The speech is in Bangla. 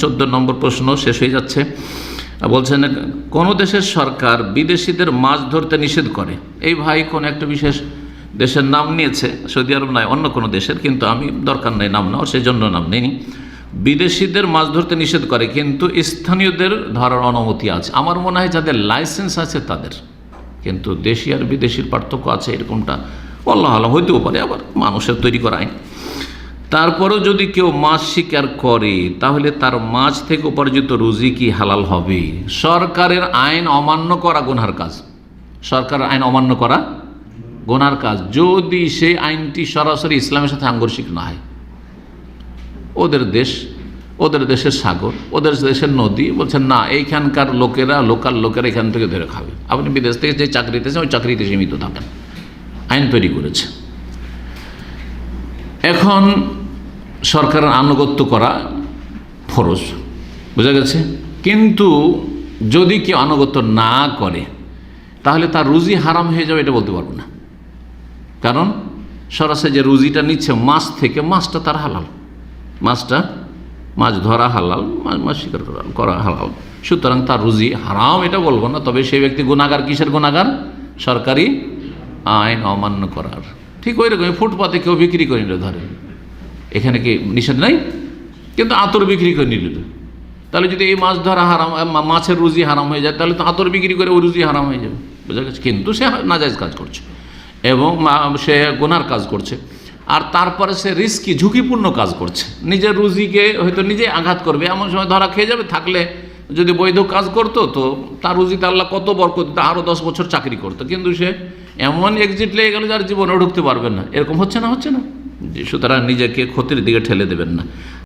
14 নম্বর প্রশ্ন শেষ হয়ে যাচ্ছে। বলছেন, কোন দেশের সরকার বিদেশিদের মাছ ধরতে নিষেধ করে? এই ভাই কোন একটা বিশেষ দেশের নাম নিয়েছে, সৌদি আরব নয়, অন্য কোনো দেশের, কিন্তু আমি দরকার নেই নাম নেওয়ার, সেই জন্য নাম নেই। বিদেশিদের মাছ ধরতে নিষেধ করে, কিন্তু স্থানীয়দের ধরার অনুমতি আছে। আমার মনে হয় যাদের লাইসেন্স আছে তাদের, কিন্তু দেশি আর বিদেশির পার্থক্য আছে, এরকমটা আল্লাহ আল্লাহ হইতেও পারে, আবার মানুষের তৈরি করা আইন। তারপরেও যদি কেউ মাছ শিকার করে তাহলে তার মাছ থেকে উপার্জিত রুজি কি হালাল হবে? সরকারের আইন অমান্য করা গুনহার কাজ। সরকারের আইন অমান্য করা গুনহার কাজ, যদি সেই আইনটি সরাসরি ইসলামের সাথে সাংঘর্ষিক না হয়। ওদের দেশ, ওদের দেশের সাগর, ওদের দেশের নদী, বলছেন না এইখানকার লোকেরা, লোকাল লোকেরা এখান থেকে ধরে খাবে। আপনি বিদেশ থেকে যে চাকরিতে ওই চাকরিতে সীমিত থাকেন, আইন তৈরি করেছে। এখন সরকারের আনুগত্য করা ফরজ, বোঝা গেছে। কিন্তু যদি কেউ আনুগত্য না করে তাহলে তার রুজি হারাম হয়ে যাবে, এটা বলতে পারবো না। কারণ সরাসরি যে রুজিটা নিচ্ছে মাছ থেকে, মাছটা তার হালাল, মাছ ধরা হালাল, মাছ শিকার করা হালাল, সুতরাং তার রুজি হারাম এটা বলবো না। তবে সেই ব্যক্তি গুনাহগার। কিসের গুনাহগার? সরকারি আইন অমান্য করার। ঠিক ওই রকম ফুটপাতে কেউ বিক্রি করে নিল, ধরেন এখানে কি নিষেধ নাই, কিন্তু আতর বিক্রি করে নিল, তাহলে যদি এই মাছ ধরা হারাম, মাছের রুজি হারাম হয়ে যায়, তাহলে তো আতর বিক্রি করে ওই রুজি হারাম হয়ে যাবে, বোঝা গেছে। কিন্তু সে নাজায়েজ কাজ করছে এবং সে গুনার কাজ করছে, আর তারপরে সে রিস্কি, ঝুঁকিপূর্ণ কাজ করছে। নিজের রুজিকে হয়তো নিজে আঘাত করবে, এমন সময় ধরা খেয়ে যাবে। থাকলে যদি বৈধ কাজ করতো তো তার রুজিতে আল্লাহ কত বরকত দিত, আরও 10 বছর চাকরি করতো। কিন্তু সে এমন এক্সিট লেগে গেল যার জীবনে ঢুকতে পারবেন না। এরকম হচ্ছে না। সুতরাং নিজেকে ক্ষতির দিকে ঠেলে দেবেন না।